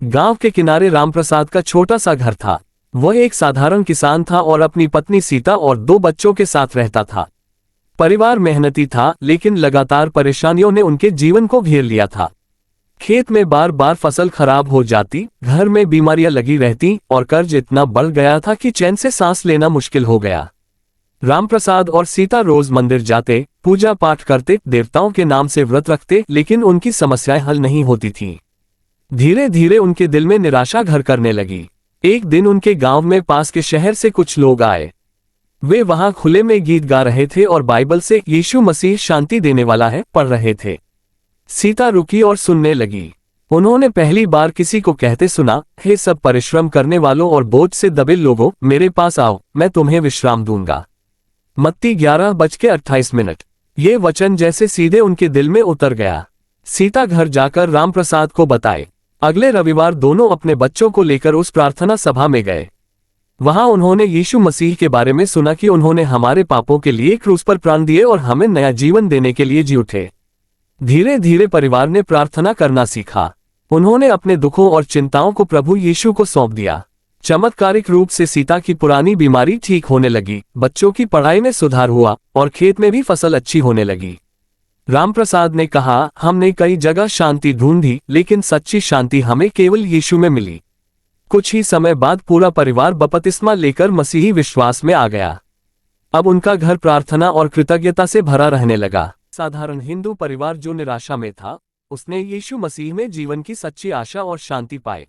गांव के किनारे रामप्रसाद का छोटा सा घर था। वह एक साधारण किसान था और अपनी पत्नी सीता और 2 बच्चों के साथ रहता था। परिवार मेहनती था, लेकिन लगातार परेशानियों ने उनके जीवन को घेर लिया था। खेत में बार बार फसल खराब हो जाती, घर में बीमारियां लगी रहती और कर्ज इतना बढ़ गया था कि चैन से सांस लेना मुश्किल हो गया। रामप्रसाद और सीता रोज मंदिर जाते, पूजा पाठ करते, देवताओं के नाम से व्रत रखते, लेकिन उनकी समस्याएं हल नहीं होती थीं। धीरे धीरे उनके दिल में निराशा घर करने लगी। एक दिन उनके गांव में पास के शहर से कुछ लोग आए। वे वहां खुले में गीत गा रहे थे और बाइबल से यीशु मसीह शांति देने वाला है पढ़ रहे थे। सीता रुकी और सुनने लगी। उन्होंने पहली बार किसी को कहते सुना, हे सब परिश्रम करने वालों और बोझ से दबे लोगों, मेरे पास आओ, मैं तुम्हें विश्राम दूंगा। मत्ती 11:28। ये वचन जैसे सीधे उनके दिल में उतर गया। सीता घर जाकर रामप्रसाद को बताए। अगले रविवार दोनों अपने बच्चों को लेकर उस प्रार्थना सभा में गए। वहां उन्होंने यीशु मसीह के बारे में सुना कि उन्होंने हमारे पापों के लिए क्रूस पर प्राण दिए और हमें नया जीवन देने के लिए जी उठे। धीरे धीरे परिवार ने प्रार्थना करना सीखा। उन्होंने अपने दुखों और चिंताओं को प्रभु यीशु को सौंप दिया। चमत्कारिक रूप से सीता की पुरानी बीमारी ठीक होने लगी, बच्चों की पढ़ाई में सुधार हुआ और खेत में भी फसल अच्छी होने लगी। रामप्रसाद ने कहा, हमने कई जगह शांति ढूंढी, लेकिन सच्ची शांति हमें केवल यीशु में मिली। कुछ ही समय बाद पूरा परिवार बपतिस्मा लेकर मसीही विश्वास में आ गया। अब उनका घर प्रार्थना और कृतज्ञता से भरा रहने लगा। साधारण हिंदू परिवार जो निराशा में था, उसने यीशु मसीह में जीवन की सच्ची आशा और शांति पाए।